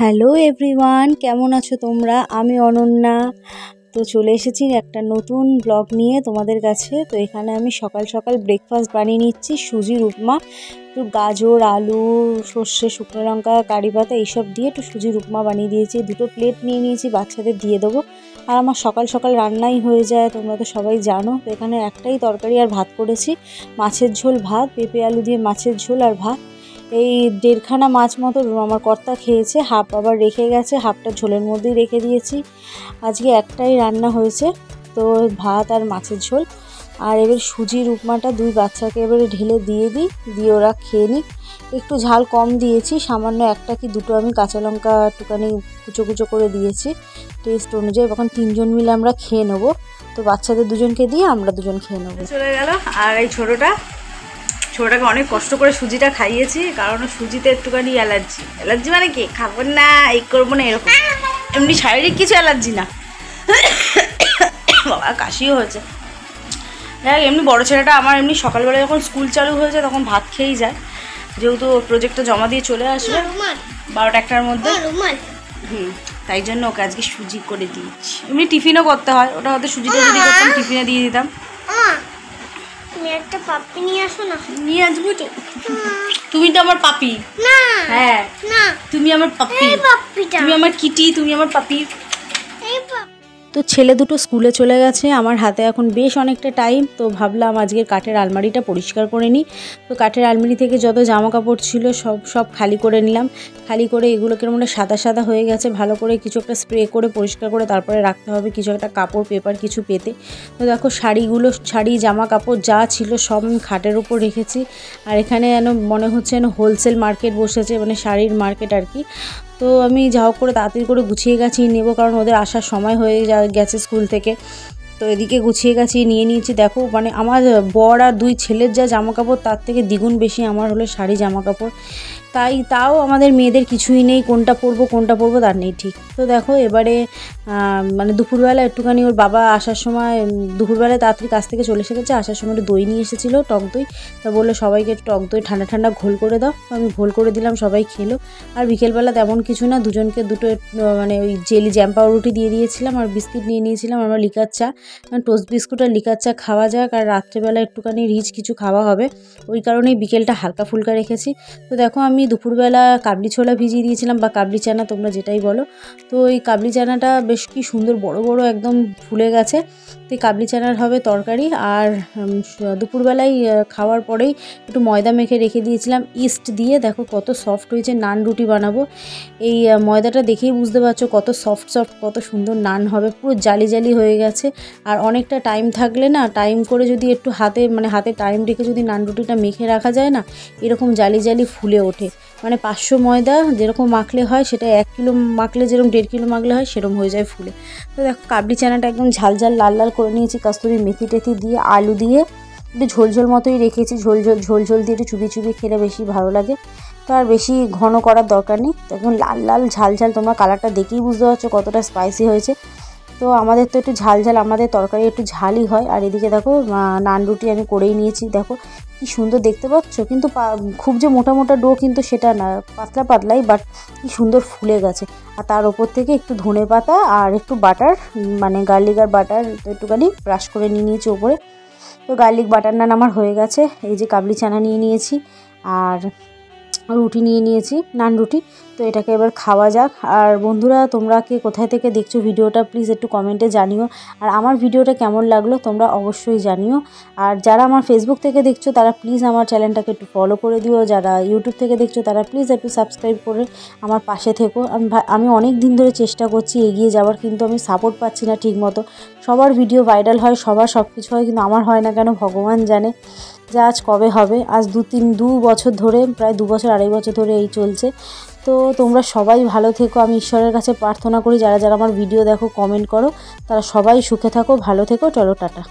Hello everyone, কেমন আছো তোমরা? আমি অনন্যা। তো চলে এসেছি একটা নতুন ব্লগ নিয়ে তোমাদের কাছে। তো এখানে আমি সকাল সকাল ব্রেকফাস্ট বানিয়ে নিচ্ছি, সুজির উপমা। একটু গাজর, আলু, সর্ষে, শুকনো লঙ্কা, কারি পাতা এইসব দিয়ে একটু সুজির উপমা বানিয়ে দিয়েছি। দুটো প্লেট নিয়ে নিয়েছি, বাচ্চাদের দিয়ে দেবো। আর আমার সকাল সকাল রান্নাই হয়ে যায়, তোমরা তো সবাই জানো। তো এখানে একটাই তরকারি আর ভাত করেছি, মাছের ঝোল ভাত, পেঁপে আলু দিয়ে মাছের ঝোল আর ভাত। এই 1.5খানা মাছ মতো আমার কর্তা খেয়েছে, হাফ আবার রেখে গেছে, হাফটা ঝোলের মধ্যেই রেখে দিয়েছি। আজকে একটাই রান্না হয়েছে, তো ভাত আর মাছের ঝোল। আর এবার সুজির উপমাটা দুই বাচ্চাকে এবারে ঢেলে দিয়ে ওরা খেয়ে নিক। একটু ঝাল কম দিয়েছি, সামান্য একটা কি দুটো আমি কাঁচা লঙ্কা একটুখানি কুচো কুচো করে দিয়েছি টেস্ট অনুযায়ী। এখন 3জন মিলে আমরা খেয়ে নেবো। তো বাচ্চাদের দুজনকে দিয়ে আমরা দুজন খেয়ে নেবো। চলে গেল। আর এই ছোটোটাকে অনেক কষ্ট করে সুজিটা খাইয়েছি, কারণ সুজিতে একটুখানি অ্যালার্জি মানে কি খাবো না, এই করবো না, এরকম এমনি শারীরিক কিছু অ্যালার্জি না। বাবা কাশিও হয়েছে। দেখ, এমনি বড়ো ছেলেটা আমার এমনি সকালবেলা যখন স্কুল চালু হয়েছে তখন ভাত খেয়েই যায়, যেহেতু প্রজেক্টটা জমা দিয়ে চলে আসবে 12টা-1টার মধ্যে। তাই জন্য ওকে আজকে সুজি করে দিয়েছি। এমনি টিফিনও করতে হয়, ওটা হয়তো সুজিটা যদি করতাম টিফিনে দিয়ে দিতাম। একটা পাপি নিয়ে আসো না। নিয়ে আসবো তো। তুমি তো আমার পাপি। না, হ্যাঁ না, তুমি আমার পাপি, তুমি আমার কিটি, তুমি আমার পাপি। তো ছেলে দুটো স্কুলে চলে গেছে, আমার হাতে এখন বেশ অনেকটা টাইম। তো ভাবলাম আজকের কাঠের আলমারিটা পরিষ্কার করে নিই। তো কাঠের আলমারি থেকে যত জামা কাপড় ছিল সব খালি করে নিলাম। খালি করে এগুলোকে মানে সাদা সাদা হয়ে গেছে, ভালো করে কিছু একটা স্প্রে করে পরিষ্কার করে তারপরে রাখতে হবে কিছু একটা কাপড় পেপার কিছু পেতে। তো দেখো শাড়ি জামা কাপড় যা ছিল সব খাটের উপর রেখেছি। আর এখানে যেন মনে হচ্ছে যেন হোলসেল মার্কেট বসেছে, মানে শাড়ির মার্কেট আর কি। তো আমি যা হোক করে তাড়াতাড়ি করে গুছিয়ে গাছিয়ে নেবো, কারণ ওদের আসার সময় হয়ে গেছে স্কুল থেকে। তো এদিকে গুছিয়ে গাছিয়ে নিয়ে নিয়েছি। দেখো মানে আমার বর আর 2 ছেলের যা জামা কাপড় তার থেকে দ্বিগুণ বেশি আমার হলো শাড়ি জামা কাপড়। তাও আমাদের মেয়েদের কিছুই নেই, কোনটা পরবো তার নেই ঠিক। তো দেখো এবারে মানে দুপুরবেলা একটুখানি ওর বাবা আসার সময়, দুপুরবেলায় তাড়াতাড়ি কাছ থেকে চলে এসে গেছে, আসার সময় একটু দই নিয়ে এসেছিলো, টক দই। তা বললো সবাইকে একটু টক দই ঠান্ডা ঠান্ডা ঘোল করে দাও। তো আমি ঘোল করে দিলাম, সবাই খেলো। আর বিকেলবেলা তেমন কিছু না, দুজনকে দুটো মানে ওই জেলি জ্যাম পাউরুটি দিয়ে দিয়েছিলাম, আর বিস্কিট নিয়ে নিয়েছিলাম। আমরা লিকার চা, টোস্ট বিস্কুট আর লিকার চা খাওয়া যাক, আর রাত্রেবেলা একটুখানি রিচ কিছু খাওয়া হবে, ওই কারণেই বিকেলটা হালকা ফুলকা রেখেছি। তো দেখো আমি দুপুরবেলা কাবলি ছোলা ভিজিয়ে দিয়েছিলাম, বা কাবলি চানা তোমরা যেটাই বলো। তো এই কাবলি চানাটা বেশ কি সুন্দর বড় বড় একদম ফুলে গেছে। তো এই কাবলি চানার হবে তরকারি। আর দুপুরবেলায় খাওয়ার পরেই একটু ময়দা মেখে রেখে দিয়েছিলাম ইস্ট দিয়ে। দেখো কত সফট হয়েছে, নান রুটি বানাবো। এই ময়দাটা দেখেই বুঝতে পারছো কত সফট কত সুন্দর নান হবে, পুরো জালি জালি হয়ে গেছে। আর অনেকটা টাইম থাকলে না, টাইম করে যদি একটু হাতে টাইম রেখে যদি নান রুটিটা মেখে রাখা যায় না, এরকম জালি জালি ফুলে ওঠে। মানে 500 ময়দা যেরকম মাখলে হয়, সেটা 1 কিলো মাখলে যেরকম 1.5 কিলো মাখলে হয় সেরকম হয়ে যায় ফুলে। তো দেখো কাবলি চানাটা একদম ঝাল লাল লাল করে নিয়েছি, কাস্তুরি মেথি টেথি দিয়ে, আলু দিয়ে একটু ঝোল মতোই রেখেছি। ঝোল দিয়ে একটু চুবিয়ে খেলে বেশি ভালো লাগে। তো আর বেশি ঘন করার দরকার নেই। তো একদম লাল ঝাল তোমরা কালারটা দেখেই বুঝতে পারছো কতটা স্পাইসি হয়েছে। তো আমাদের তো একটু ঝাল আমাদের তরকারি একটু ঝালই হয়। আর এদিকে দেখো নান রুটি আমি করেই নিয়েছি, দেখো কি সুন্দর দেখতে পাচ্ছ। কিন্তু খুব যে মোটা ডো কিন্তু সেটা না, পাতলাই, বাট কি সুন্দর ফুলে গেছে। আর তার ওপর থেকে একটু ধনে পাতা আর একটু বাটার, মানে গার্লিক আর বাটার একটুখানি ব্রাশ করে নিয়েছি ওপরে। তো গার্লিক বাটার নান আমার হয়ে গেছে। এই যে কাবলি চানা নিয়ে নিয়েছি, আর রুটি নিয়ে নিয়েছি, নান রুটি। তো এটাকে এবার খাওয়া যাক। আর বন্ধুরা, তোমরা কে কোথায় থেকে দেখছো ভিডিওটা প্লিজ একটু কমেন্টে জানিও। আর আমার ভিডিওটা কেমন লাগলো তোমরা অবশ্যই জানিও। আর যারা আমার ফেসবুক থেকে দেখছো তারা প্লিজ আমার চ্যানেলটাকে একটু ফলো করে দিও। যারা ইউটিউব থেকে দেখছো তারা প্লিজ একটু সাবস্ক্রাইব করে আমার পাশে থেকো। আমি অনেক দিন ধরে চেষ্টা করছি এগিয়ে যাওয়ার, কিন্তু আমি সাপোর্ট পাচ্ছি না ঠিক মতো। সবার ভিডিও ভাইরাল হয়, সবার সব কিছু হয়, কিন্তু আমার হয় না কেন ভগবান জানে। যা আজ কবে হবে, আজ 2 বছর ধরে, প্রায় 2 বছর 2.5 বছর ধরে এই চলছে। তো তোমরা সবাই ভালো থেকো, আমি ঈশ্বরের কাছে প্রার্থনা করি যারা আমার ভিডিও দেখো, কমেন্ট করো, তারা সবাই সুখে থাকো, ভালো থেকো। চলো টাটা।